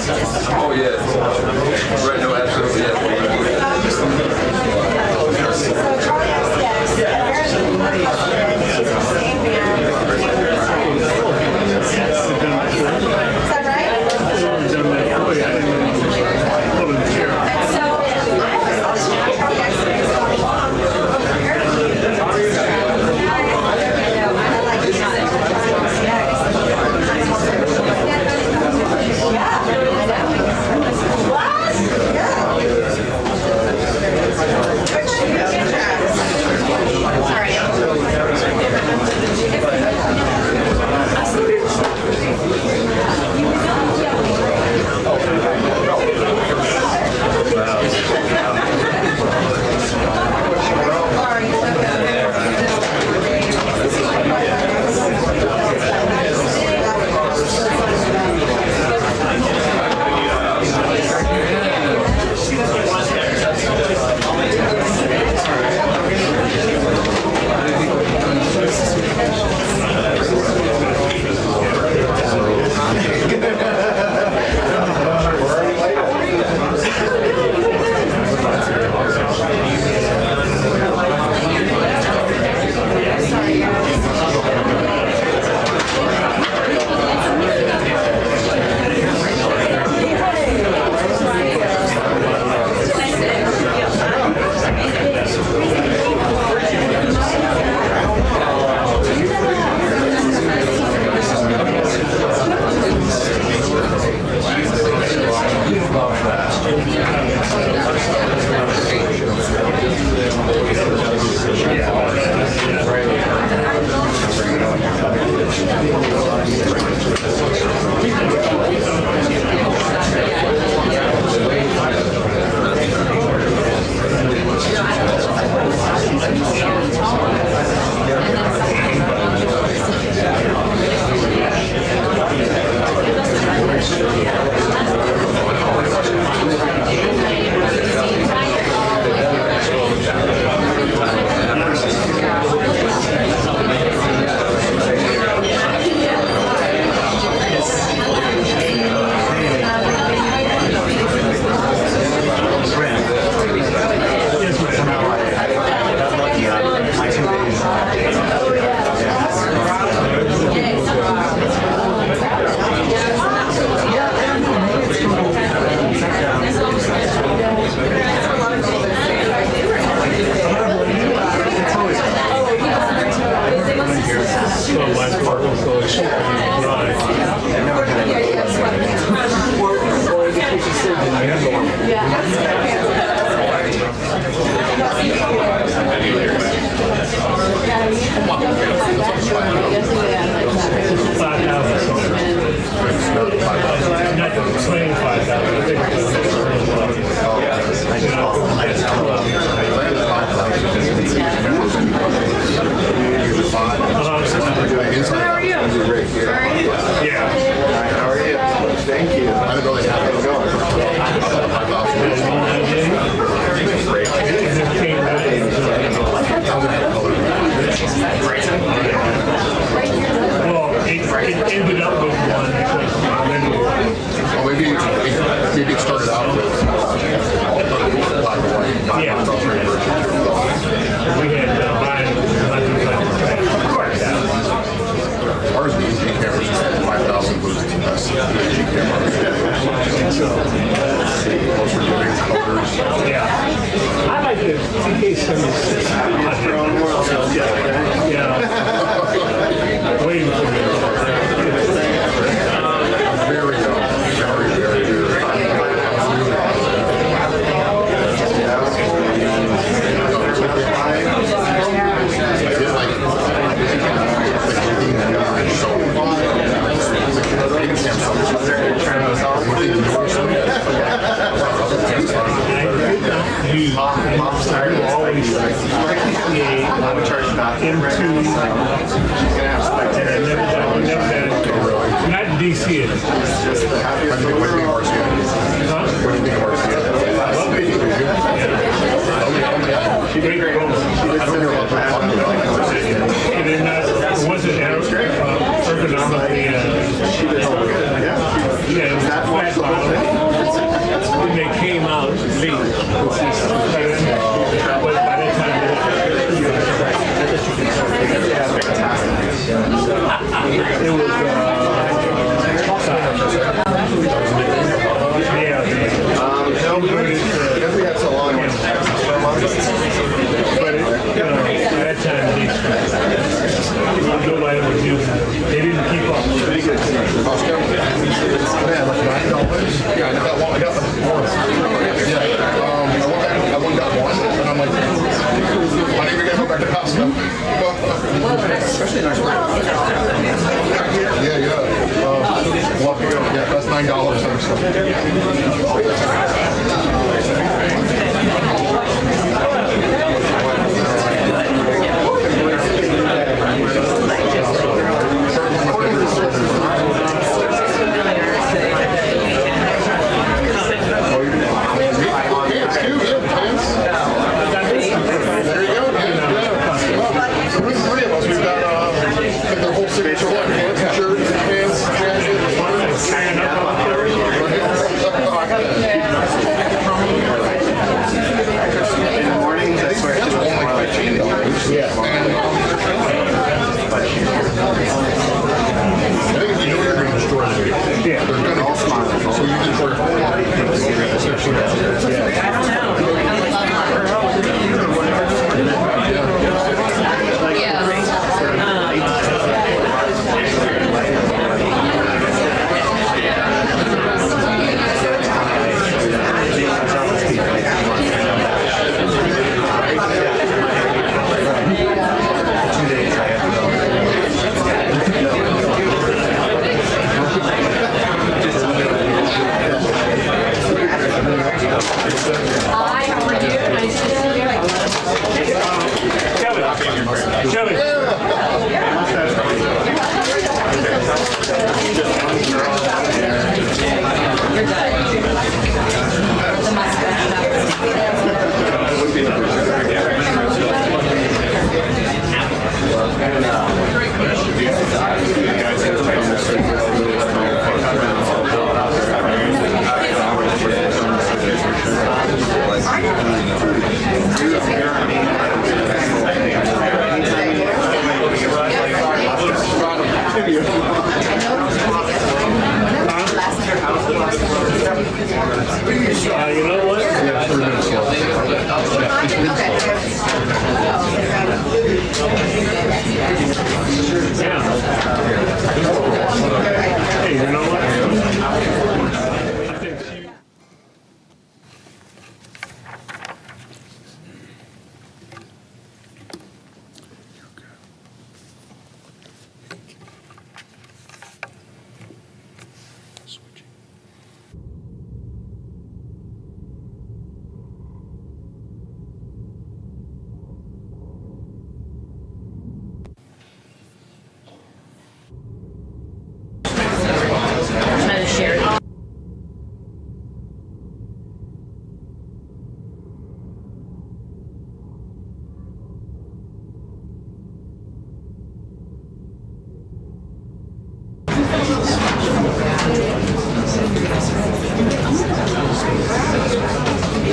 Oh, yeah. Right, no, absolutely, yeah. Maybe it started out with black and white. Yeah. We had mine. Of course. Ours was HD cameras, 5,000 was HD cameras. Most were doing colors. Yeah. I like the TK-76. Yeah. Waiting for me. Very not in DC. What do you think of RCA? What do you think of RCA? I love it. Great role. I don't hear a lot of people talking about it. And then it wasn't ergonomically. Yeah, it was flat bottom. we had so long. But at that time, nobody was using it. They didn't keep up. Yeah, like $9. Yeah, I got one. I got one. Yeah, I went got one, and I'm like, why didn't we get go back to Costco? Especially in our Yeah, yeah. Yeah, that's $9 and stuff. You know what? Yeah, 3 minutes left. Hey, you know what?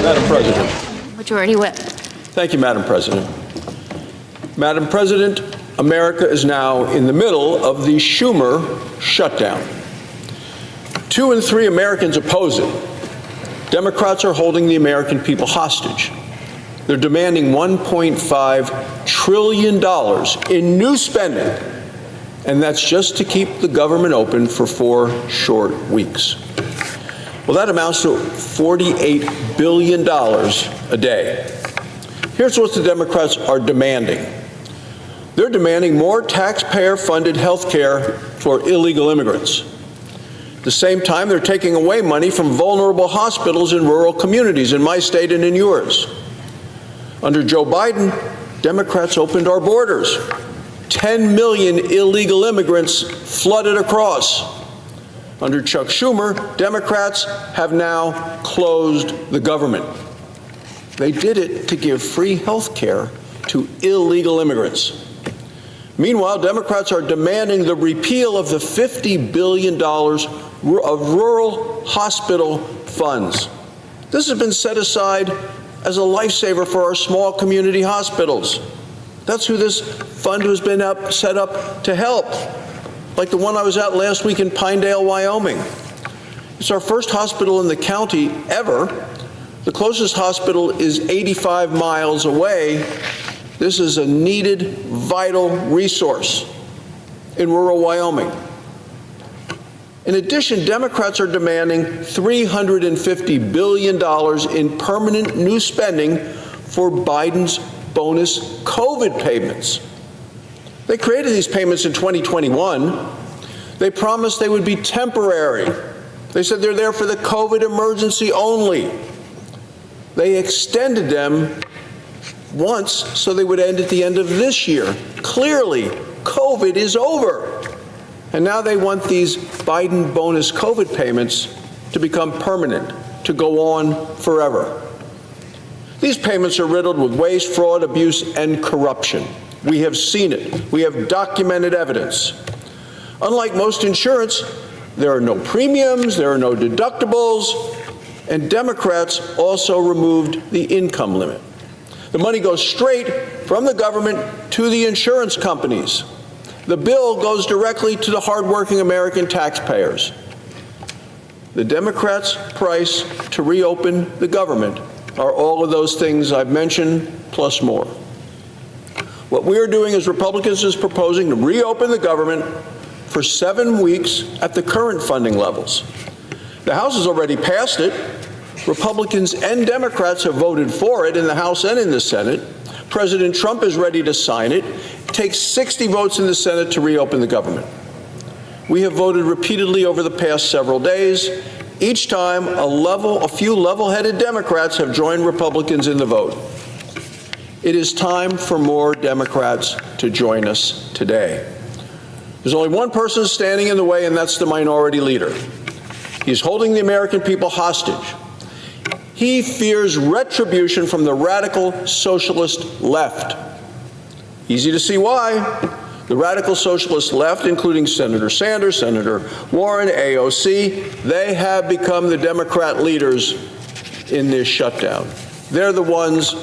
Madam President. Majority Whip. Thank you, Madam President. Madam President, America is now in the middle of the Schumer shutdown. 2 in 3 Americans oppose it. Democrats are holding the American people hostage. They're demanding $1.5 trillion in new spending, and that's just to keep the government open for 4 short weeks. Well, that amounts to $48 billion a day. Here's what the Democrats are demanding. They're demanding more taxpayer-funded health care for illegal immigrants. At the same time, they're taking away money from vulnerable hospitals in rural communities in my state and in yours. Under Joe Biden, Democrats opened our borders. 10 million illegal immigrants flooded across. Under Chuck Schumer, Democrats have now closed the government. They did it to give free health care to illegal immigrants. Meanwhile, Democrats are demanding the repeal of the $50 billion of rural hospital funds. This has been set aside as a lifesaver for our small community hospitals. That's who this fund has been set up to help, like the one I was at last week in Pinedale, Wyoming. It's our first hospital in the county ever. The closest hospital is 85 miles away. This is a needed, vital resource in rural Wyoming. In addition, Democrats are demanding $350 billion in permanent new spending for Biden's bonus COVID payments. They created these payments in 2021. They promised they would be temporary. They said they're there for the COVID emergency only. They extended them once so they would end at the end of this year. Clearly, COVID is over. And now they want these Biden bonus COVID payments to become permanent, to go on forever. These payments are riddled with waste, fraud, abuse, and corruption. We have seen it. We have documented evidence. Unlike most insurance, there are no premiums, there are no deductibles, and Democrats also removed the income limit. The money goes straight from the government to the insurance companies. The bill goes directly to the hardworking American taxpayers. The Democrats' price to reopen the government are all of those things I've mentioned, plus more. What we are doing as Republicans is proposing to reopen the government for 7 weeks at the current funding levels. The House has already passed it. Republicans and Democrats have voted for it in the House and in the Senate. President Trump is ready to sign it. It takes 60 votes in the Senate to reopen the government. We have voted repeatedly over the past several days. Each time, a few level-headed Democrats have joined Republicans in the vote. It is time for more Democrats to join us today. There's only one person standing in the way, and that's the minority leader. He's holding the American people hostage. He fears retribution from the radical socialist left. Easy to see why. The radical socialist left, including Senator Sanders, Senator Warren, AOC, they have become the Democrat leaders in this shutdown. They're the ones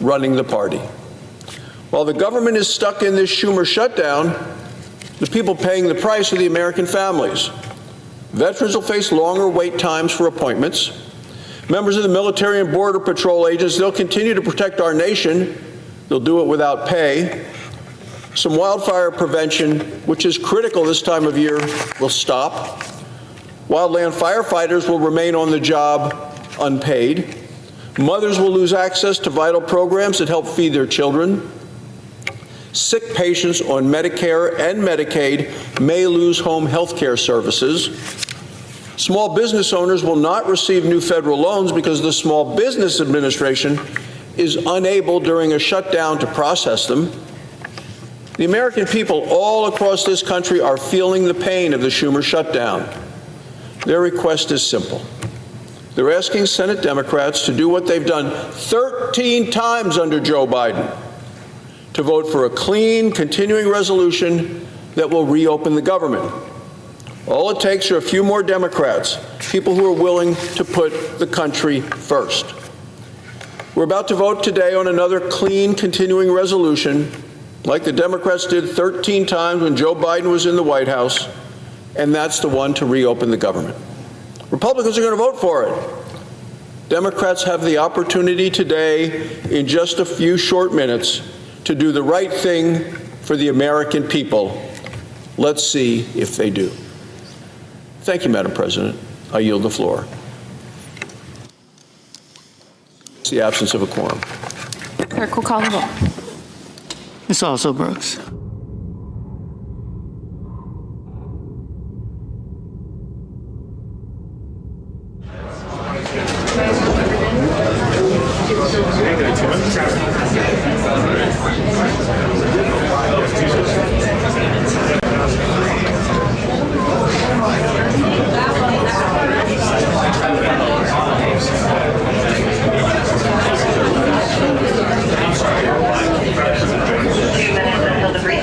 running the party. While the government is stuck in this Schumer shutdown, the people paying the price are the American families. Veterans will face longer wait times for appointments. Members of the military and border patrol agents, they'll continue to protect our nation. They'll do it without pay. Some wildfire prevention, which is critical this time of year, will stop. Wildland firefighters will remain on the job unpaid. Mothers will lose access to vital programs that help feed their children. Sick patients on Medicare and Medicaid may lose home health care services. Small business owners will not receive new federal loans because the Small Business Administration is unable during a shutdown to process them. The American people all across this country are feeling the pain of the Schumer shutdown. Their request is simple. They're asking Senate Democrats to do what they've done 13 times under Joe Biden, to vote for a clean, continuing resolution that will reopen the government. All it takes are a few more Democrats, people who are willing to put the country first. We're about to vote today on another clean, continuing resolution, like the Democrats did 13 times when Joe Biden was in the White House, and that's the one to reopen the government. Republicans are going to vote for it. Democrats have the opportunity today, in just a few short minutes, to do the right thing for the American people. Let's see if they do. Thank you, Madam President. I yield the floor. It's the absence of a quorum. Clerk will call the roll. Ms. Also Brooks. Until the brief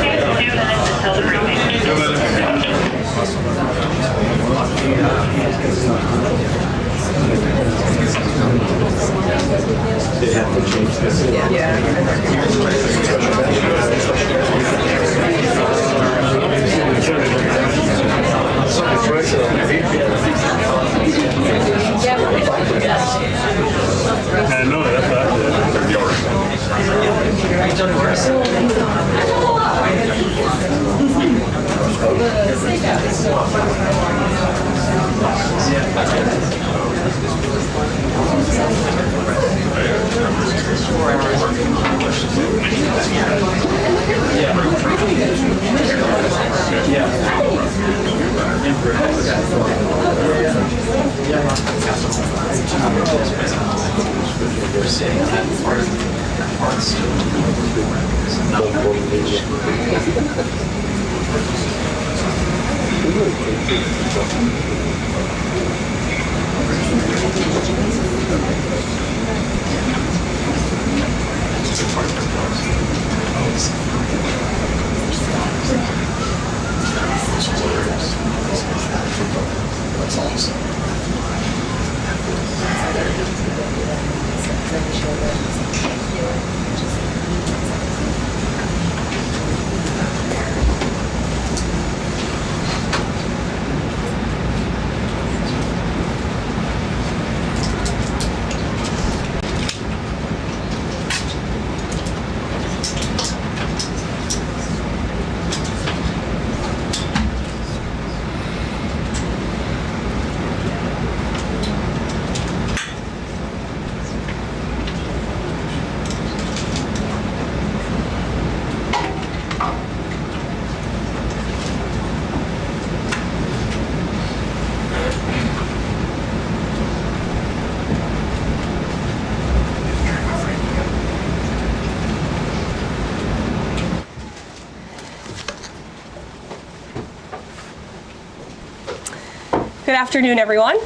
Good afternoon, everyone.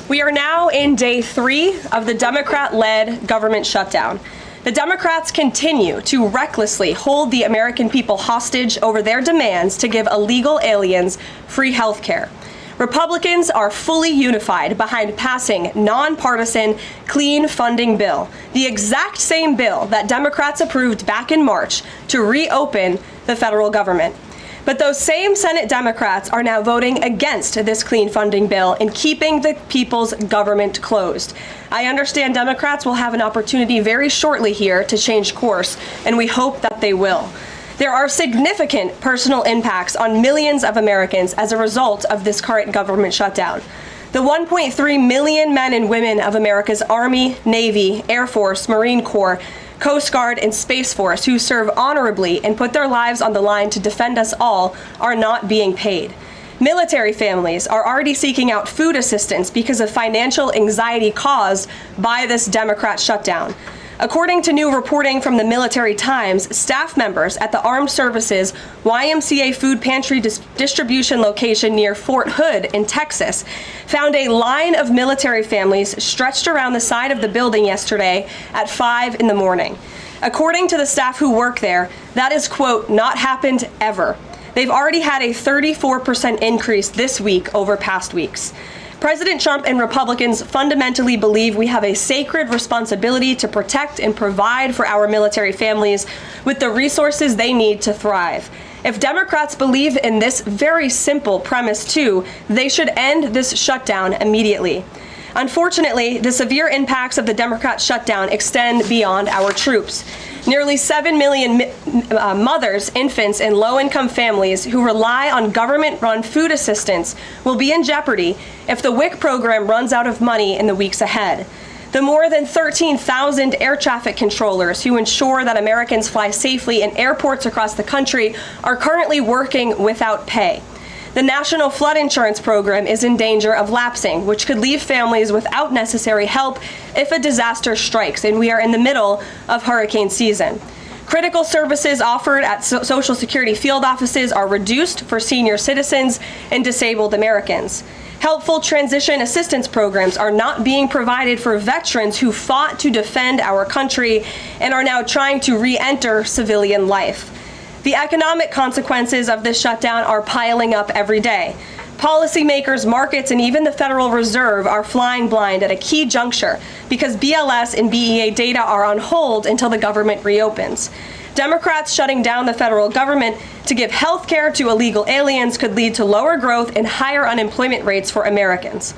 We are now in day 3 of the Democrat-led government shutdown. The Democrats continue to recklessly hold the American people hostage over their demands to give illegal aliens free health care. Republicans are fully unified behind passing nonpartisan clean funding bill, the exact same bill that Democrats approved back in March to reopen the federal government. But those same Senate Democrats are now voting against this clean funding bill and keeping the people's government closed. I understand Democrats will have an opportunity very shortly here to change course, and we hope that they will. There are significant personal impacts on millions of Americans as a result of this current government shutdown. The 1.3 million men and women of America's Army, Navy, Air Force, Marine Corps, Coast Guard, and Space Force who serve honorably and put their lives on the line to defend us all are not being paid. Military families are already seeking out food assistance because of financial anxiety caused by this Democrat shutdown. According to new reporting from the Military Times, staff members at the Armed Services YMCA food pantry distribution location near Fort Hood in Texas found a line of military families stretched around the side of the building yesterday at 5 in the morning. According to the staff who work there, that is, quote, not happened ever. They've already had a 34% increase this week over past weeks. President Trump and Republicans fundamentally believe we have a sacred responsibility to protect and provide for our military families with the resources they need to thrive. If Democrats believe in this very simple premise too, they should end this shutdown immediately. Unfortunately, the severe impacts of the Democrat shutdown extend beyond our troops. Nearly 7 million mothers, infants, and low-income families who rely on government-run food assistance will be in jeopardy if the WIC program runs out of money in the weeks ahead. The more than 13,000 air traffic controllers who ensure that Americans fly safely in airports across the country are currently working without pay. The National Flood Insurance Program is in danger of lapsing, which could leave families without necessary help if a disaster strikes, and we are in the middle of hurricane season. Critical services offered at Social Security field offices are reduced for senior citizens and disabled Americans. Helpful transition assistance programs are not being provided for veterans who fought to defend our country and are now trying to re-enter civilian life. The economic consequences of this shutdown are piling up every day. Policymakers, markets, and even the Federal Reserve are flying blind at a key juncture because BLS and BEA data are on hold until the government reopens. Democrats shutting down the federal government to give health care to illegal aliens could lead to lower growth and higher unemployment rates for Americans.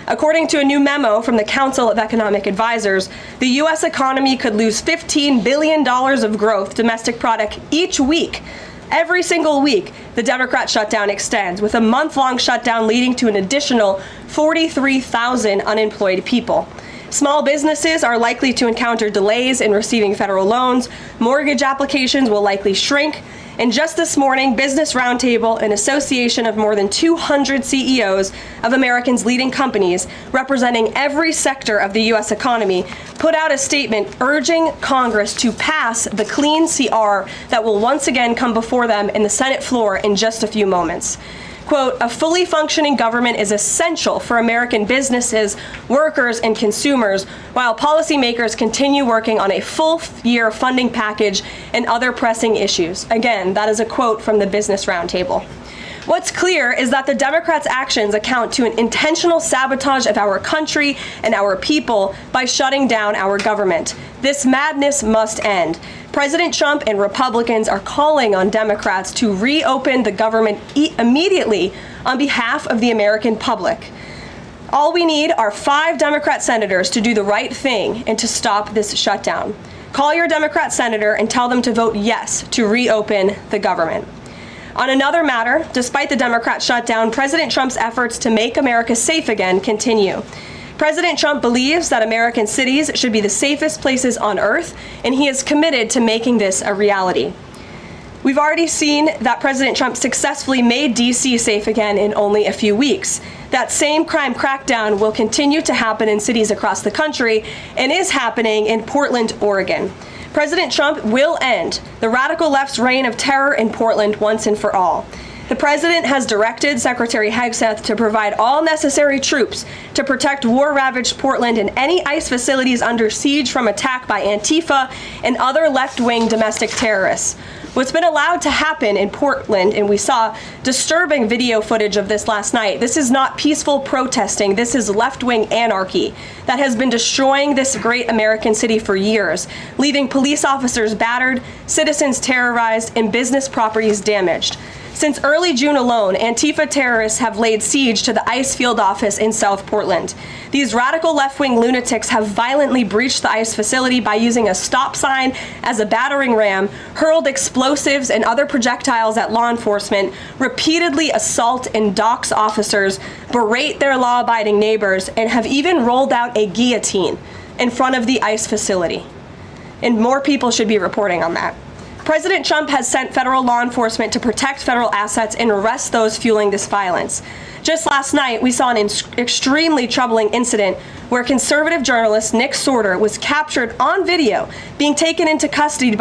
According to a new memo from the Council of Economic Advisors, the U.S. economy could lose $15 billion of growth domestic product each week. Every single week, the Democrat shutdown extends, with a month-long shutdown leading to an additional 43,000 unemployed people. Small businesses are likely to encounter delays in receiving federal loans, mortgage applications will likely shrink, And just this morning, Business Roundtable, an association of more than 200 CEOs of Americans' leading companies representing every sector of the U.S. economy, put out a statement urging Congress to pass the clean CR that will once again come before them in the Senate floor in just a few moments. Quote, a fully functioning government is essential for American businesses, workers, and consumers, while policymakers continue working on a full-year funding package and other pressing issues. Again, that is a quote from the Business Roundtable. What's clear is that the Democrats' actions account to an intentional sabotage of our country and our people by shutting down our government. This madness must end. President Trump and Republicans are calling on Democrats to reopen the government immediately on behalf of the American public. All we need are 5 Democrat senators to do the right thing and to stop this shutdown. Call your Democrat senator and tell them to vote yes to reopen the government. On another matter, despite the Democrat shutdown, President Trump's efforts to make America safe again continue. President Trump believes that American cities should be the safest places on earth, and he is committed to making this a reality. We've already seen that President Trump successfully made D.C. safe again in only a few weeks. That same crime crackdown will continue to happen in cities across the country and is happening in Portland, Oregon. President Trump will end the radical left's reign of terror in Portland once and for all. The president has directed Secretary Hegseth to provide all necessary troops to protect war-ravaged Portland and any ICE facilities under siege from attack by Antifa and other left-wing domestic terrorists. What's been allowed to happen in Portland, and we saw disturbing video footage of this last night, this is not peaceful protesting, this is left-wing anarchy that has been destroying this great American city for years, leaving police officers battered, citizens terrorized, and business properties damaged. Since early June alone, Antifa terrorists have laid siege to the ICE field office in South Portland. These radical left-wing lunatics have violently breached the ICE facility by using a stop sign as a battering ram, hurled explosives and other projectiles at law enforcement, repeatedly assault and dox officers, berate their law-abiding neighbors, and have even rolled out a guillotine in front of the ICE facility. And more people should be reporting on that. President Trump has sent federal law enforcement to protect federal assets and arrest those fueling this violence. Just last night, we saw an extremely troubling incident where conservative journalist Nick Sorter was captured on video being taken into custody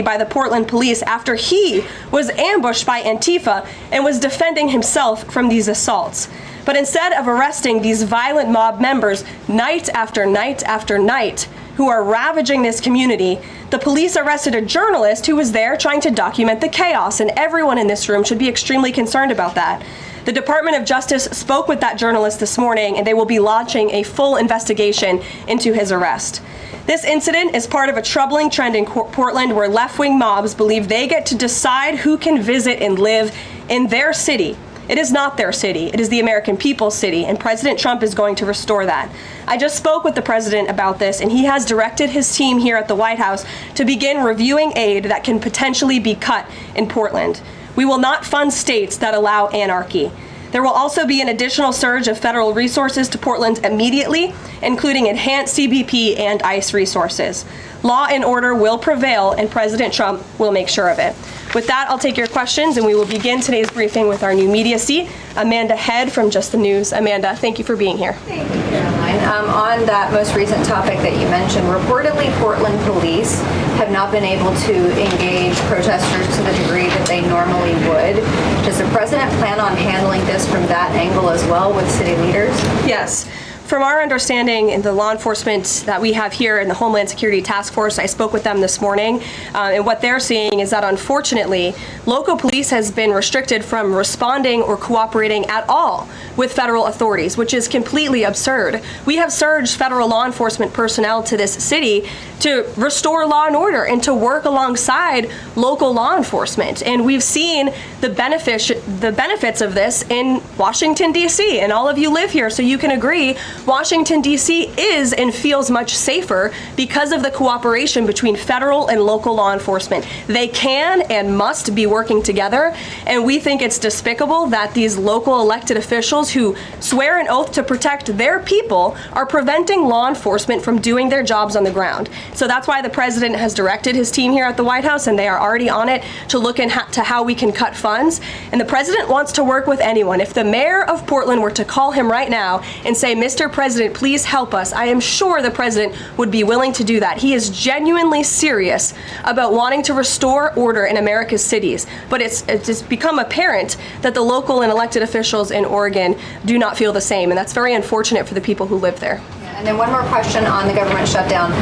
by the Portland police after he was ambushed by Antifa and was defending himself from these assaults. But instead of arresting these violent mob members night after night after night, who are ravaging this community, the police arrested a journalist who was there trying to document the chaos, and everyone in this room should be extremely concerned about that. The Department of Justice spoke with that journalist this morning, and they will be launching a full investigation into his arrest. This incident is part of a troubling trend in Portland where left-wing mobs believe they get to decide who can visit and live in their city. It is not their city. It is the American people's city, and President Trump is going to restore that. I just spoke with the president about this, and he has directed his team here at the White House to begin reviewing aid that can potentially be cut in Portland. We will not fund states that allow anarchy. There will also be an additional surge of federal resources to Portland immediately, including enhanced CBP and ICE resources. Law and order will prevail, and President Trump will make sure of it. With that, I'll take your questions, and we will begin today's briefing with our new media seat, Amanda Head from Just the News. Amanda, thank you for being here. Thank you, Karoline. On that most recent topic that you mentioned, reportedly Portland police have not been able to engage protesters to the degree that they normally would. Does the president plan on handling this from that angle as well with city leaders? Yes. From our understanding in the law enforcement that we have here in the Homeland Security Task Force, I spoke with them this morning, and what they're seeing is that unfortunately, local police has been restricted from responding or cooperating at all with federal authorities, which is completely absurd. We have surged federal law enforcement personnel to this city to restore law and order and to work alongside local law enforcement. And we've seen the benefits of this in Washington, D.C., and all of you live here, so you can agree Washington, D.C. is and feels much safer because of the cooperation between federal and local law enforcement. They can and must be working together, and we think it's despicable that these local elected officials who swear an oath to protect their people are preventing law enforcement from doing their jobs on the ground. So that's why the president has directed his team here at the White House, and they are already on it, to look into how we can cut funds. And the president wants to work with anyone. If the mayor of Portland were to call him right now and say, "Mr. President, please help us," I am sure the president would be willing to do that. He is genuinely serious about wanting to restore order in America's cities. But it's become apparent that the local and elected officials in Oregon do not feel the same, and that's very unfortunate for the people who live there. And then one more question on the government shutdown.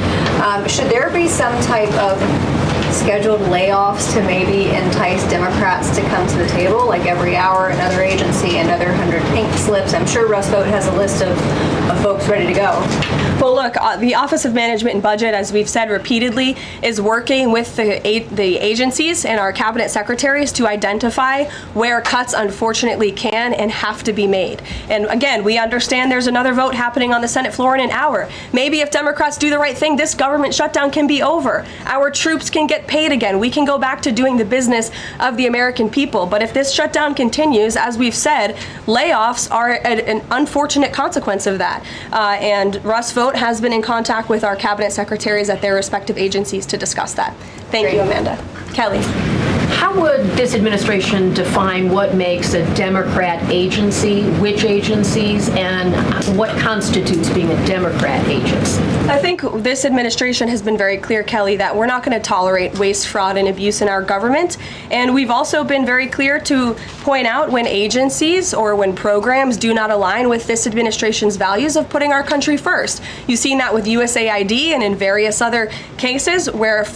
Should there be some type of scheduled layoffs to maybe entice Democrats to come to the table, like every hour another agency, another 100 pink slips? I'm sure Russ Vought has a list of folks ready to go. Well, look, the Office of Management and Budget, as we've said repeatedly, is working with the agencies and our cabinet secretaries to identify where cuts unfortunately can and have to be made. And again, we understand there's another vote happening on the Senate floor in an hour. Maybe if Democrats do the right thing, this government shutdown can be over. Our troops can get paid again. We can go back to doing the business of the American people. But if this shutdown continues, as we've said, layoffs are an unfortunate consequence of that. And Russ Vought has been in contact with our cabinet secretaries at their respective agencies to discuss that. Thank you, Amanda. Kelly. How would this administration define what makes a Democrat agency, which agencies, and what constitutes being a Democrat agency? I think this administration has been very clear, Kelly, that we're not going to tolerate waste, fraud, and abuse in our government. And we've also been very clear to point out when agencies or when programs do not align with this administration's values of putting our country first. You've seen that with USAID and in various other cases where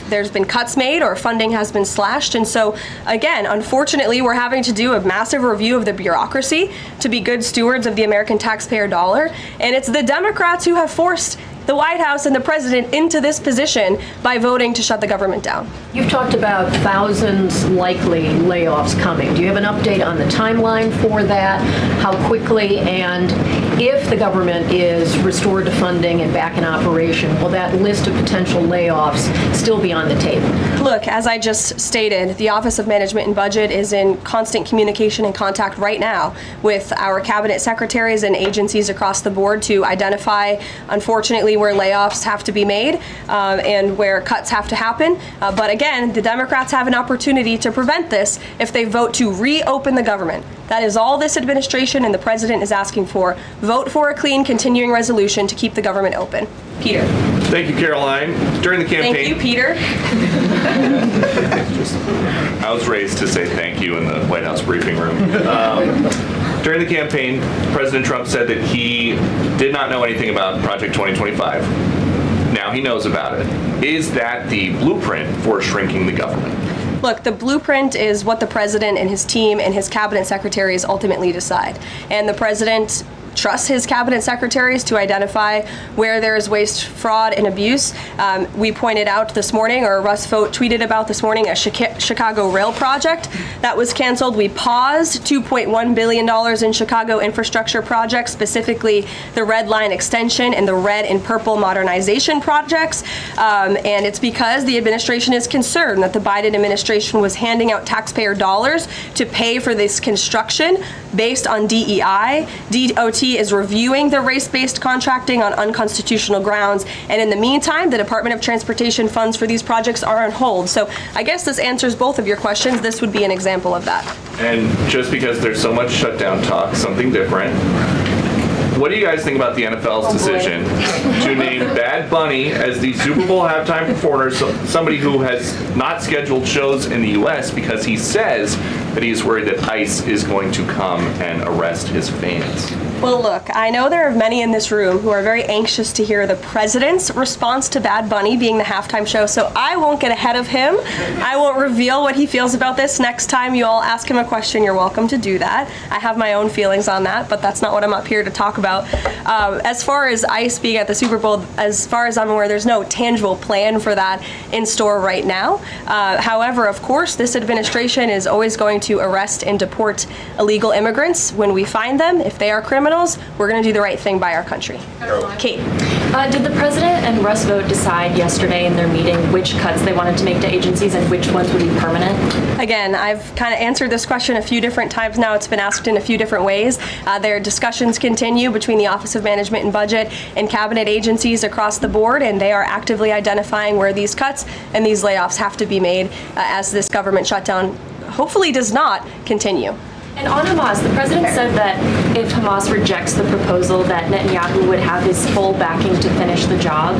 there's been cuts made or funding has been slashed. And so, again, unfortunately, we're having to do a massive review of the bureaucracy to be good stewards of the American taxpayer dollar. And it's the Democrats who have forced the White House and the president into this position by voting to shut the government down. You've talked about thousands likely layoffs coming. Do you have an update on the timeline for that? How quickly? And if the government is restored to funding and back in operation, will that list of potential layoffs still be on the table? Look, as I just stated, the Office of Management and Budget is in constant communication and contact right now with our cabinet secretaries and agencies across the board to identify, unfortunately, where layoffs have to be made and where cuts have to happen. But again, the Democrats have an opportunity to prevent this if they vote to reopen the government. That is all this administration and the president is asking for. Vote for a clean continuing resolution to keep the government open. Peter. Thank you, Caroline. During the campaign. Thank you, Peter. I was raised to say thank you in the White House briefing room. During the campaign, President Trump said that he did not know anything about Project 2025. Now he knows about it. Is that the blueprint for shrinking the government? Look, the blueprint is what the president and his team and his cabinet secretaries ultimately decide. And the president trusts his cabinet secretaries to identify where there is waste, fraud, and abuse. We pointed out this morning, or Russ Vought tweeted about this morning, a Chicago rail project that was canceled. We paused $2.1 billion in Chicago infrastructure projects, specifically the Red Line extension and the Red and Purple modernization projects. And it's because the administration is concerned that the Biden administration was handing out taxpayer dollars to pay for this construction based on DEI. DOT is reviewing the race-based contracting on unconstitutional grounds, and in the meantime, the Department of Transportation funds for these projects are on hold. So I guess this answers both of your questions. This would be an example of that. And just because there's so much shutdown talk, something different. What do you guys think about the NFL's decision to name Bad Bunny as the Super Bowl halftime performer, somebody who has not scheduled shows in the U.S. because he says that he's worried that ICE is going to come and arrest his fans? Well, look, I know there are many in this room who are very anxious to hear the president's response to Bad Bunny being the halftime show, so I won't get ahead of him. I won't reveal what he feels about this. Next time you all ask him a question, you're welcome to do that. I have my own feelings on that, but that's not what I'm up here to talk about. As far as ICE being at the Super Bowl, as far as I'm aware, there's no tangible plan for that in store right now. However, of course, this administration is always going to arrest and deport illegal immigrants when we find them, if they are criminals. criminals, we're going to do the right thing by our country. Kate. Did the president and Russ Vogt decide yesterday in their meeting which cuts they wanted to make to agencies and which ones would be permanent? Again, I've kind of answered this question a few different times now. It's been asked in a few different ways. Their discussions continue between the Office of Management and Budget and cabinet agencies across the board, and they are actively identifying where these cuts and these layoffs have to be made as this government shutdown hopefully does not continue. And on Hamas, the president said that if Hamas rejects the proposal that Netanyahu would have his full backing to finish the job.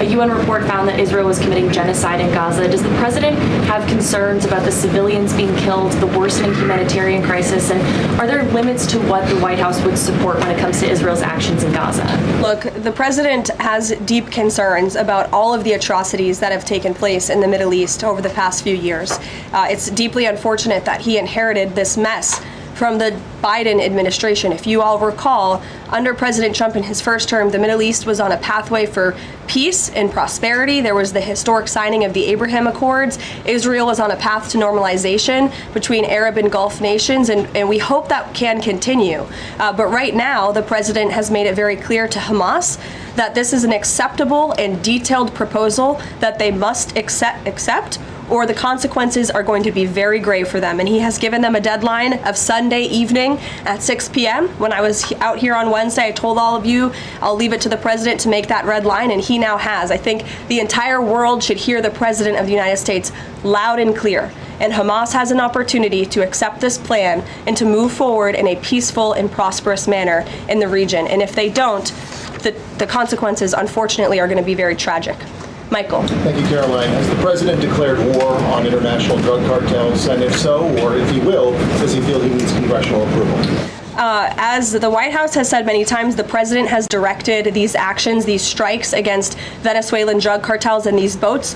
A UN report found that Israel was committing genocide in Gaza. Does the president have concerns about the civilians being killed, the worsening humanitarian crisis, and are there limits to what the White House would support when it comes to Israel's actions in Gaza? Look, the president has deep concerns about all of the atrocities that have taken place in the Middle East over the past few years. It's deeply unfortunate that he inherited this mess from the Biden administration. If you all recall, under President Trump in his first term, the Middle East was on a pathway for peace and prosperity. There was the historic signing of the Abraham Accords. Israel was on a path to normalization between Arab and Gulf nations, and we hope that can continue. But right now, the president has made it very clear to Hamas that this is an acceptable and detailed proposal that they must accept, or the consequences are going to be very grave for them. And he has given them a deadline of Sunday evening at 6 p.m. When I was out here on Wednesday, I told all of you, I'll leave it to the president to make that red line, and he now has. I think the entire world should hear the president of the United States loud and clear. And Hamas has an opportunity to accept this plan and to move forward in a peaceful and prosperous manner in the region. And if they don't, the consequences, unfortunately, are going to be very tragic. Michael. Thank you, Karoline. Has the president declared war on international drug cartels? And if so, or if he will, does he feel he needs congressional approval? As the White House has said many times, the president has directed these actions, these strikes against Venezuelan drug cartels and these boats,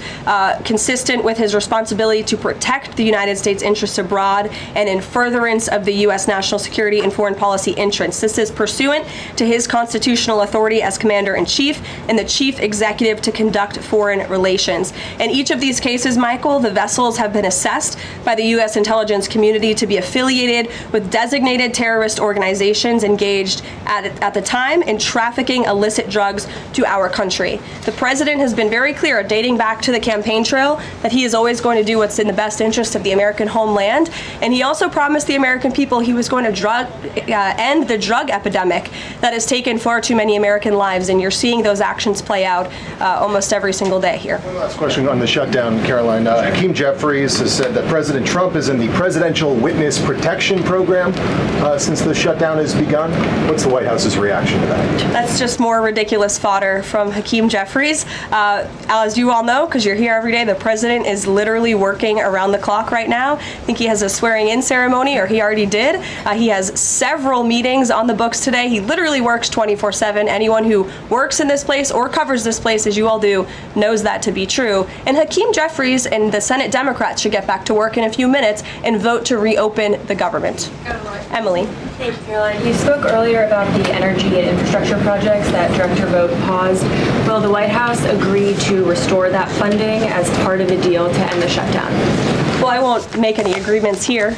consistent with his responsibility to protect the United States interests abroad and in furtherance of the U.S. national security and foreign policy interests. This is pursuant to his constitutional authority as commander-in-chief and the chief executive to conduct foreign relations. In each of these cases, Michael, the vessels have been assessed by the U.S. intelligence community to be affiliated with designated terrorist organizations engaged at the time in trafficking illicit drugs to our country. The president has been very clear, dating back to the campaign trail, that he is always going to do what's in the best interest of the American homeland. And he also promised the American people he was going to end the drug epidemic that has taken far too many American lives. And you're seeing those actions play out almost every single day here. One last question on the shutdown, Karoline. Hakeem Jeffries has said that President Trump is in the Presidential Witness Protection Program since the shutdown has begun. What's the White House's reaction to that? That's just more ridiculous fodder from Hakeem Jeffries. As you all know, because you're here every day, the president is literally working around the clock right now. I think he has a swearing-in ceremony, or he already did. He has several meetings on the books today. He literally works 24/7. Anyone who works in this place or covers this place, as you all do, knows that to be true. And Hakeem Jeffries and the Senate Democrats should get back to work in a few minutes and vote to reopen the government. Emily. Thank you, Karoline. You spoke earlier about the energy and infrastructure projects that Director Vogt paused. Will the White House agree to restore that funding as part of the deal to end the shutdown? Well, I won't make any agreements here.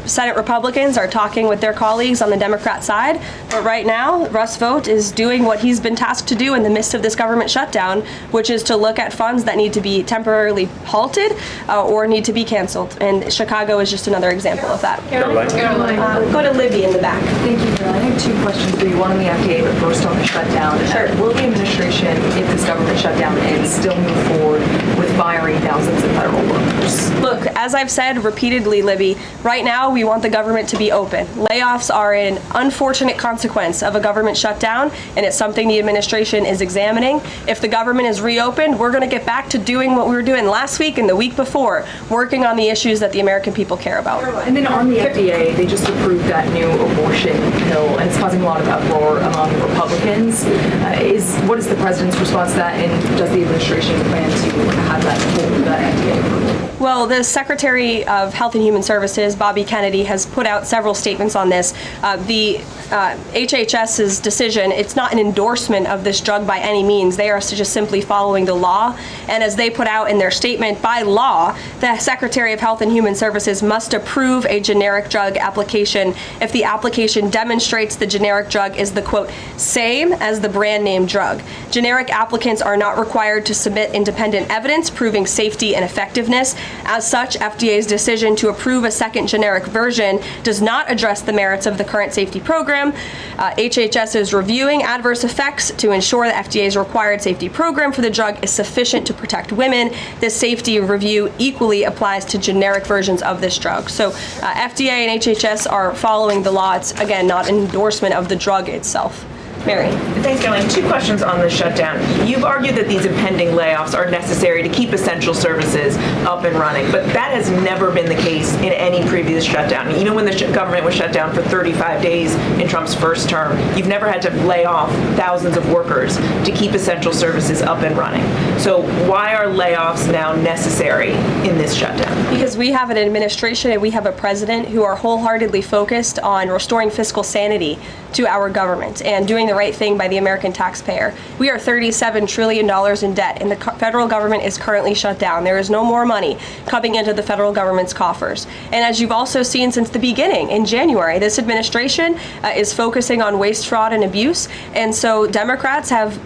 Senate Republicans are talking with their colleagues on the Democrat side, but right now, Russ Vogt is doing what he's been tasked to do in the midst of this government shutdown, which is to look at funds that need to be temporarily halted or need to be canceled. And Chicago is just another example of that. Karoline. Go to Libby in the back. Thank you, Caroline. I have two questions for you. One on the FDA, but first on the shutdown. Sure. Will the administration, if this government shutdown ends, still move forward with firing thousands of federal workers? Look, as I've said repeatedly, Libby, right now we want the government to be open. Layoffs are an unfortunate consequence of a government shutdown, and it's something the administration is examining. If the government is reopened, we're going to get back to doing what we were doing last week and the week before, working on the issues that the American people care about. And then on the FDA, they just approved that new abortion pill, and it's causing a lot of uproar among Republicans. What is the president's response to that, and does the administration plan to have that full, that FDA approval? Well, the Secretary of Health and Human Services, Bobby Kennedy, has put out several statements on this. The HHS's decision, it's not an endorsement of this drug by any means. They are just simply following the law. And as they put out in their statement, by law, the Secretary of Health and Human Services must approve a generic drug application if the application demonstrates the generic drug is the, quote, same as the brand name drug. Generic applicants are not required to submit independent evidence proving safety and effectiveness. As such, FDA's decision to approve a second generic version does not address the merits of the current safety program. HHS is reviewing adverse effects to ensure that FDA's required safety program for the drug is sufficient to protect women. This safety review equally applies to generic versions of this drug. So FDA and HHS are following the law. It's, again, not an endorsement of the drug itself. Mary. Thanks, Karoline. 2 questions on the shutdown. You've argued that these impending layoffs are necessary to keep essential services up and running, but that has never been the case in any previous shutdown. Even when the government was shut down for 35 days in Trump's first term, you've never had to lay off thousands of workers to keep essential services up and running. So why are layoffs now necessary in this shutdown? Because we have an administration and we have a president who are wholeheartedly focused on restoring fiscal sanity to our government and doing the right thing by the American taxpayer. We are $37 trillion in debt, and the federal government is currently shut down. There is no more money coming into the federal government's coffers. And as you've also seen since the beginning, in January, this administration is focusing on waste, fraud, and abuse. And so Democrats have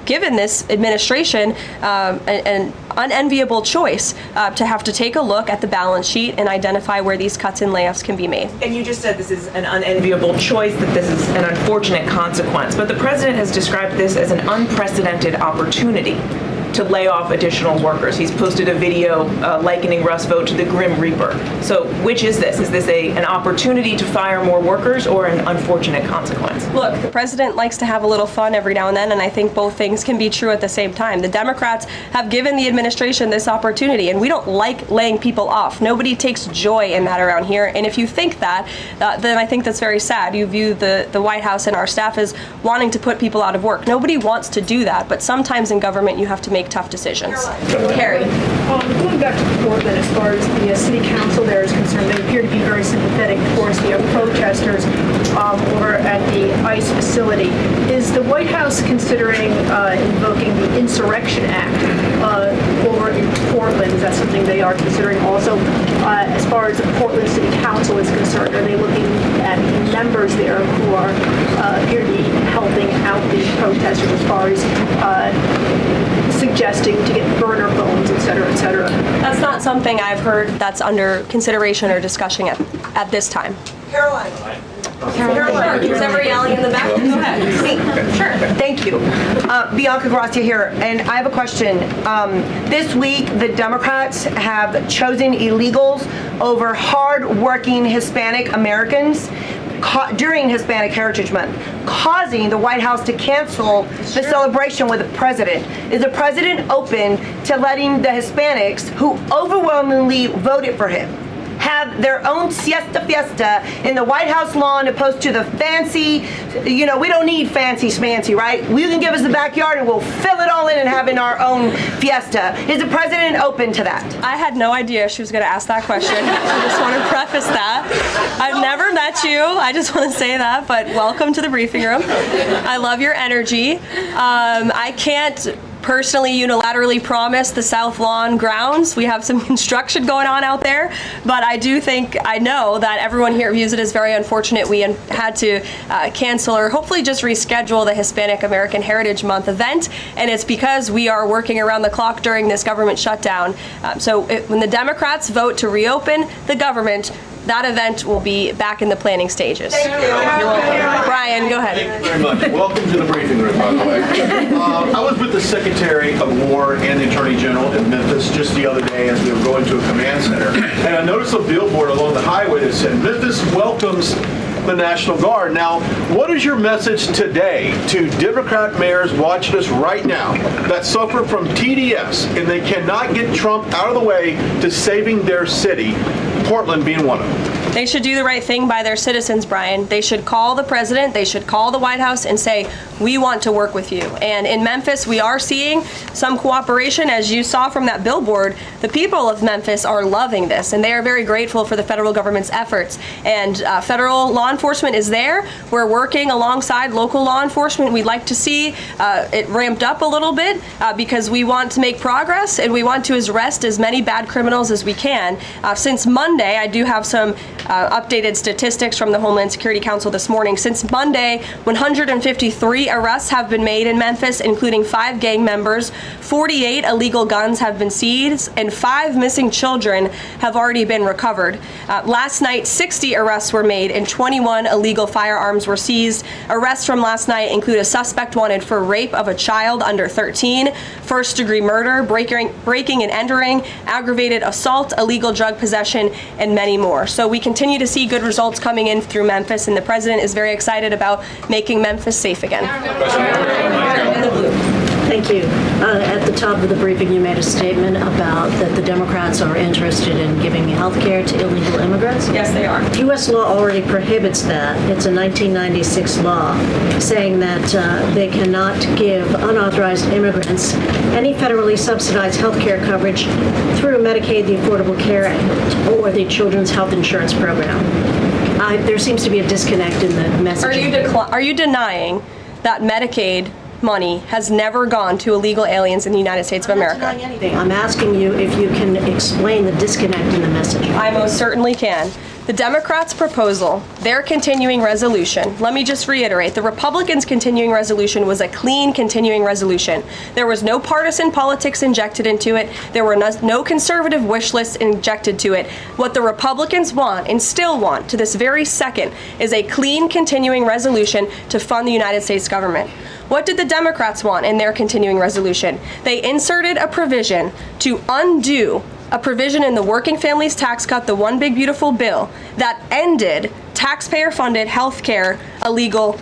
given this administration an unenviable choice to have to take a look at the balance sheet and identify where these cuts and layoffs can be made. And you just said this is an unenviable choice, that this is an unfortunate consequence, but the president has described this as an unprecedented opportunity to lay off additional workers. He's posted a video likening Rust vote to the Grim Reaper. So which is this? Is this an opportunity to fire more workers or an unfortunate consequence? Look, the president likes to have a little fun every now and then, and I think both things can be true at the same time. The Democrats have given the administration this opportunity, and we don't like laying people off. Nobody takes joy in that around here, and if you think that, then I think that's very sad. You view the White House and our staff as wanting to put people out of work. Nobody wants to do that, but sometimes in government you have to make tough decisions. Carrie. Going back to Portland, as far as the city council there is concerned, they appear to be very sympathetic towards the protesters over at the ICE facility. Is the White House considering invoking the Insurrection Act over in Portland? Is that something they are considering also? As far as the Portland City Council is concerned, are they looking at the members there who are appear to be helping out the protesters as far as suggesting to get burner phones, et cetera, et cetera? That's not something I've heard that's under consideration or discussion at this time. Karoline. Caroline, who's ever yelling in the back? Go ahead. Me. Sure. Thank you. Bianca Gracia here, and I have a question. This week, the Democrats have chosen illegals over hard-working Hispanic Americans during Hispanic Heritage Month, causing the White House to cancel the celebration with the president. Is the president open to letting the Hispanics, who overwhelmingly voted for him, have their own siesta fiesta in the White House lawn opposed to the fancy, we don't need fancy schmancy, right? You can give us the backyard and we'll fill it all in and have in our own fiesta. Is the president open to that? I had no idea she was going to ask that question. I just want to preface that. I've never met you. I just want to say that, but welcome to the briefing room. I love your energy. I can't personally unilaterally promise the South Lawn grounds. We have some construction going on out there, but I know that everyone here views it as very unfortunate we had to cancel or hopefully just reschedule the Hispanic American Heritage Month event, and it's because we are working around the clock during this government shutdown. When the Democrats vote to reopen the government, that event will be back in the planning stages. Thank you. You're welcome. Brian, go ahead. Thank you very much. Welcome to the briefing room, by the way. I was with the Secretary of War and the Attorney General in Memphis just the other day as we were going to a command center. And I noticed a billboard along the highway that said, "Memphis welcomes the National Guard." Now, what is your message today to Democrat mayors watching us right now that suffer from TDS and they cannot get Trump out of the way to saving their city? Portland being one of them. They should do the right thing by their citizens, Brian. They should call the president, they should call the White House and say, we want to work with you. And in Memphis, we are seeing some cooperation. As you saw from that billboard, the people of Memphis are loving this, and they are very grateful for the federal government's efforts. And federal law enforcement is there. We're working alongside local law enforcement. We'd like to see it ramped up a little bit because we want to make progress and we want to arrest as many bad criminals as we can. Since Monday, I do have some updated statistics from the Homeland Security Council this morning. Since Monday, 153 arrests have been made in Memphis, including 5 gang members, 48 illegal guns have been seized, and 5 missing children have already been recovered. Last night, 60 arrests were made and 21 illegal firearms were seized. Arrests from last night include a suspect wanted for rape of a child under 13, first-degree murder, breaking and entering, aggravated assault, illegal drug possession, and many more. So we continue to see good results coming in through Memphis, and the president is very excited about making Memphis safe again. Thank you. At the top of the briefing, you made a statement about that the Democrats are interested in giving health care to illegal immigrants. Yes, they are. U.S. law already prohibits that. It's a 1996 law saying that they cannot give unauthorized immigrants any federally subsidized health care coverage through Medicaid, the Affordable Care Act, or the Children's Health Insurance Program. There seems to be a disconnect in the messaging. Are you denying that Medicaid money has never gone to illegal aliens in the United States of America? I'm not denying anything. I'm asking you if you can explain the disconnect in the message. I most certainly can. The Democrats' proposal, their continuing resolution, let me just reiterate, the Republicans' continuing resolution was a clean continuing resolution. There was no partisan politics injected into it. There were no conservative wish lists injected to it. What the Republicans want and still want to this very second is a clean continuing resolution to fund the United States government. What did the Democrats want in their continuing resolution? They inserted a provision to undo a provision in the Working Families Tax Cut, the One Big Beautiful Bill, that ended taxpayer-funded health care illegal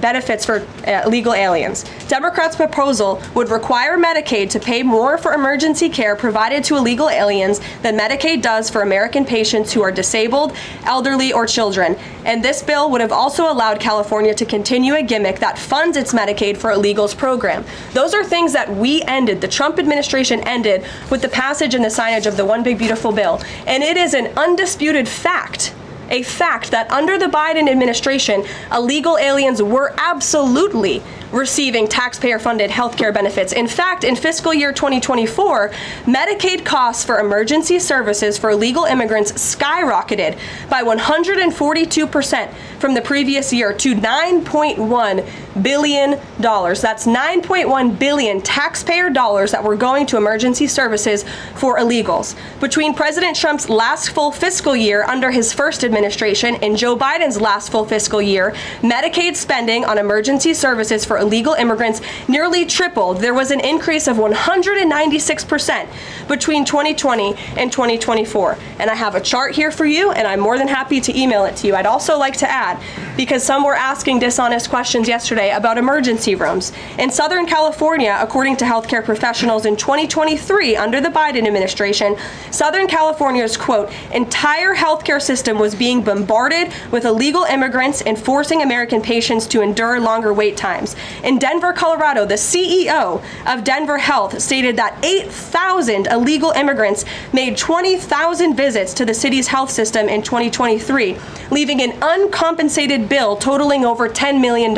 benefits for illegal aliens. Democrats' proposal would require Medicaid to pay more for emergency care provided to illegal aliens than Medicaid does for American patients who are disabled, elderly, or children. And this bill would have also allowed California to continue a gimmick that funds its Medicaid for Illegals program. Those are things that we ended, the Trump administration ended, with the passage and the signage of the One Big Beautiful Bill. And it is an undisputed fact, a fact that under the Biden administration, illegal aliens were absolutely receiving taxpayer-funded health care benefits. In fact, in fiscal year 2024, Medicaid costs for emergency services for illegal immigrants skyrocketed by 142% from the previous year to $9.1 billion. That's $9.1 billion taxpayer dollars that were going to emergency services for illegals. Between President Trump's last full fiscal year under his first administration and Joe Biden's last full fiscal year, Medicaid spending on emergency services for illegal immigrants nearly tripled. There was an increase of 196% between 2020 and 2024. And I have a chart here for you, and I'm more than happy to email it to you. I'd also like to add, because some were asking dishonest questions yesterday about emergency rooms. In Southern California, according to healthcare professionals in 2023, under the Biden administration, Southern California's, quote, entire healthcare system was being bombarded with illegal immigrants and forcing American patients to endure longer wait times. In Denver, Colorado, the CEO of Denver Health stated that 8,000 illegal immigrants made 20,000 visits to the city's health system in 2023, leaving an uncompensated bill totaling over $10 million.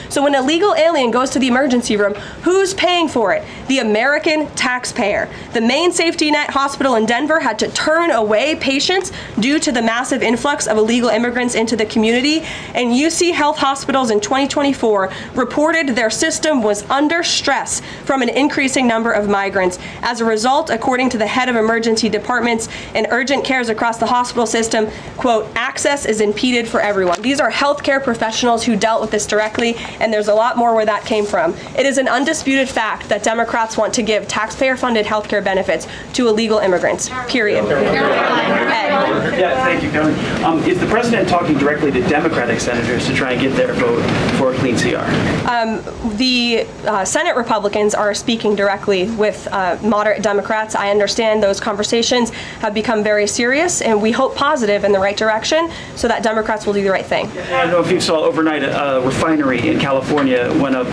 So when an illegal alien goes to the emergency room, who's paying for it? The American taxpayer. The Maine Safety Net Hospital in Denver had to turn away patients due to the massive influx of illegal immigrants into the community, and UC Health Hospitals in 2024 reported their system was under stress from an increasing number of migrants. As a result, according to the head of emergency departments and urgent cares across the hospital system, quote, access is impeded for everyone. These are healthcare professionals who dealt with this directly, and there's a lot more where that came from. It is an undisputed fact that Democrats want to give taxpayer-funded healthcare benefits to illegal immigrants, period. Ed. Thank you, Karoline. Is the president talking directly to Democratic senators to try and get their vote for a clean CR? The Senate Republicans are speaking directly with moderate Democrats. I understand those conversations have become very serious, and we hope positive in the right direction so that Democrats will do the right thing. I don't know if you saw overnight a refinery in California went up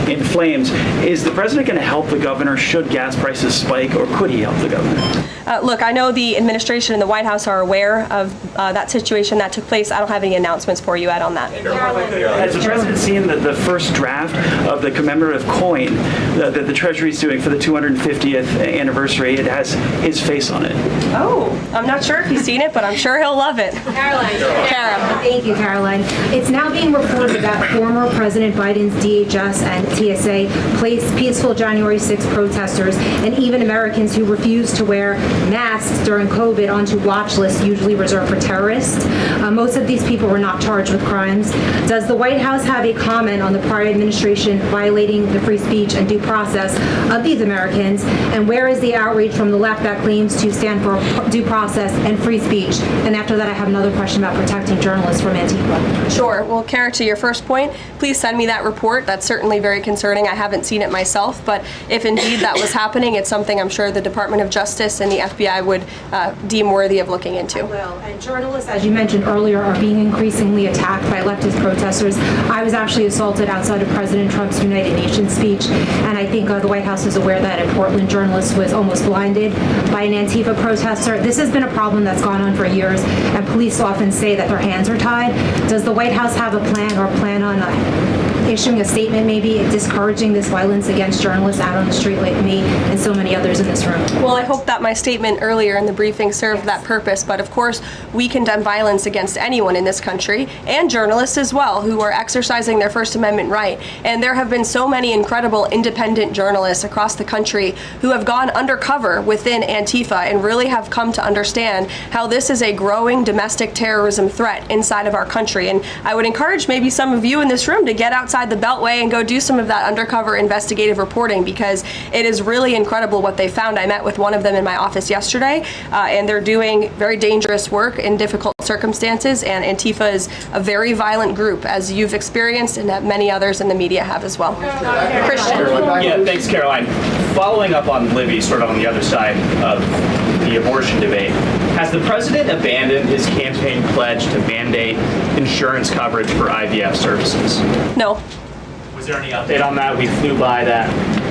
in flames. Is the president going to help the governor should gas prices spike, or could he help the governor? Look, I know the administration and the White House are aware of that situation that took place. I don't have any announcements for you, Ed, on that. Has the president seen the first draft of the commemorative coin that the Treasury is doing for the 250th anniversary? It has his face on it. Oh, I'm not sure if he's seen it, but I'm sure he'll love it. Karoline. Kara. Thank you, Karoline. It's now being reported that former President Biden's DHS and TSA placed peaceful January 6 protesters and even Americans who refused to wear masks during COVID onto watch lists usually reserved for terrorists. Most of these people were not charged with crimes. Does the White House have a comment on the prior administration violating the free speech and due process of these Americans? And where is the outrage from the left that claims to stand for due process and free speech? And after that, I have another question about protecting journalists from Antifa. Sure. Well, Kara, to your first point, please send me that report. That's certainly very concerning. I haven't seen it myself, but if indeed that was happening, it's something I'm sure the Department of Justice and the FBI would deem worthy of looking into. Well, and journalists, as you mentioned earlier, are being increasingly attacked by leftist protesters. I was actually assaulted outside of President Trump's United Nations speech, and I think the White House is aware that a Portland journalist was almost blinded by an Antifa protester. This has been a problem that's gone on for years, and police often say that their hands are tied. Does the White House have a plan or plan on issuing a statement maybe discouraging this violence against journalists out on the street like me and so many others in this room? Well, I hope that my statement earlier in the briefing served that purpose, but of course we condemn violence against anyone in this country, and journalists as well, who are exercising their First Amendment right. And there have been so many incredible independent journalists across the country who have gone undercover within Antifa and really have come to understand how this is a growing domestic terrorism threat inside of our country. And I would encourage maybe some of you in this room to get outside the Beltway and go do some of that undercover investigative reporting, because it is really incredible what they found. I met with one of them in my office yesterday, and they're doing very dangerous work in difficult circumstances, and Antifa is a very violent group, as you've experienced and that many others in the media have as well. Christian. Yeah, thanks, Caroline. Following up on Libby, sort of on the other side of the abortion debate, has the president abandoned his campaign pledge to mandate insurance coverage for IVF services? No. Was there any update on that? We flew by that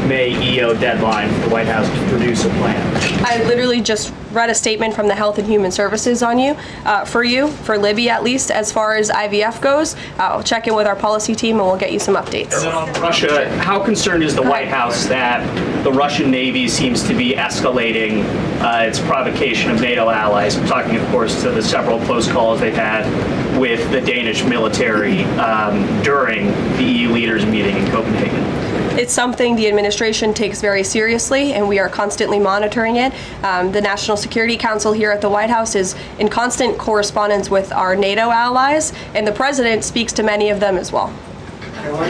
May EO deadline for the White House to produce a plan. I literally just read a statement from the Health and Human Services for Libby at least. As far as IVF goes, I'll check in with our policy team and we'll get you some updates. And then on Russia, how concerned is the White House that the Russian Navy seems to be escalating its provocation of NATO allies? I'm talking, of course, to the several close calls they've had with the Danish military during the EU leaders meeting in Copenhagen. It's something the administration takes very seriously, and we are constantly monitoring it. The National Security Council here at the White House is in constant correspondence with our NATO allies, and the president speaks to many of them as well.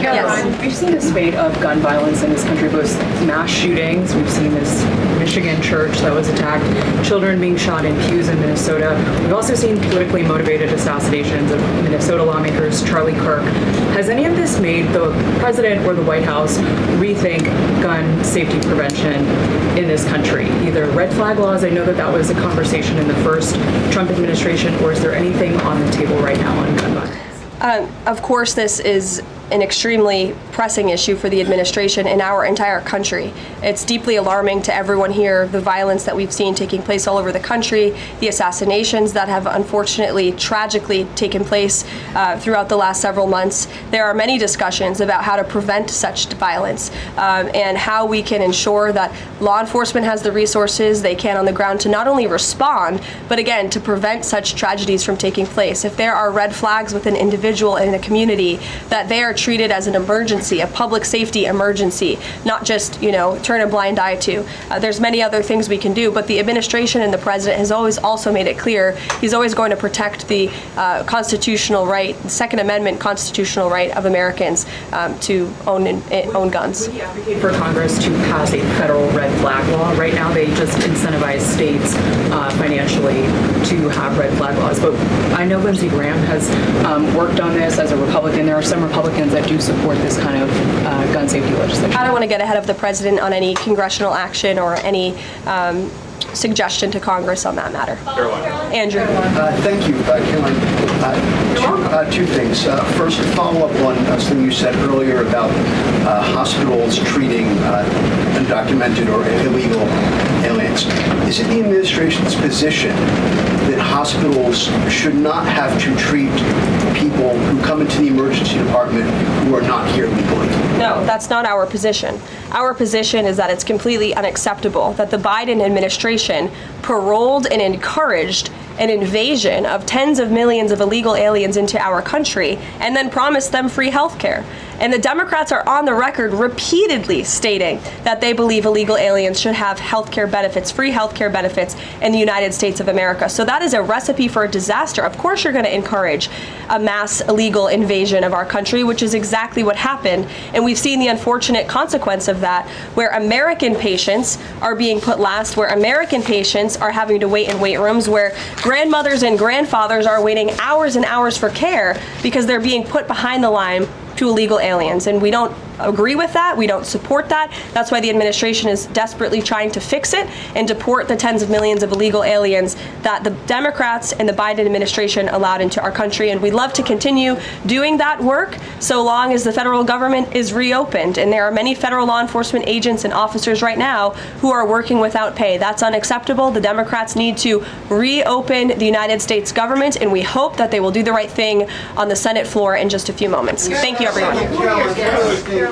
Caroline, we've seen a spate of gun violence in this country, both mass shootings. We've seen this Michigan church that was attacked, children being shot in pews in Minnesota. We've also seen politically motivated assassinations of Minnesota lawmakers, Charlie Kirk. Has any of this made the president or the White House rethink gun safety prevention in this country? Either red flag laws, I know that was a conversation in the first Trump administration, or is there anything on the table right now on gun violence? Of course, this is an extremely pressing issue for the administration in our entire country. It's deeply alarming to everyone here, the violence that we've seen taking place all over the country, the assassinations that have unfortunately, tragically taken place throughout the last several months. There are many discussions about how to prevent such violence and how we can ensure that law enforcement has the resources they can on the ground to not only respond, but again, to prevent such tragedies from taking place. If there are red flags with an individual in a community that they are treated as an emergency, a public safety emergency, not just, turn a blind eye to. There's many other things we can do, but the administration and the president has always also made it clear he's always going to protect the constitutional right, the Second Amendment constitutional right of Americans to own guns. Would you advocate for Congress to pass a federal red flag law? Right now, they just incentivize states financially to have red flag laws. But I know Lindsey Graham has worked on this as a Republican. There are some Republicans that do support this kind of gun safety legislation. I don't want to get ahead of the president on any congressional action or any suggestion to Congress on that matter. Andrew. Thank you, Caroline. Two things. First, to follow up on something you said earlier about hospitals treating undocumented or illegal aliens. Is it the administration's position that hospitals should not have to treat people who come into the emergency department who are not here legally? No, that's not our position. Our position is that it's completely unacceptable that the Biden administration paroled and encouraged an invasion of tens of millions of illegal aliens into our country and then promised them free health care. And the Democrats are on the record repeatedly stating that they believe illegal aliens should have health care benefits, free health care benefits in the United States of America. So that is a recipe for a disaster. Of course you're going to encourage a mass illegal invasion of our country, which is exactly what happened. And we've seen the unfortunate consequence of that, where American patients are being put last, where American patients are having to wait in wait rooms, where grandmothers and grandfathers are waiting hours and hours for care because they're being put behind the line to illegal aliens. And we don't agree with that. We don't support that. That's why the administration is desperately trying to fix it and deport the tens of millions of illegal aliens that the Democrats and the Biden administration allowed into our country. And we'd love to continue doing that work so long as the federal government is reopened. And there are many federal law enforcement agents and officers right now who are working without pay. That's unacceptable. The Democrats need to reopen the United States government, and we hope that they will do the right thing on the Senate floor in just a few moments. Thank you, everyone. Caroline.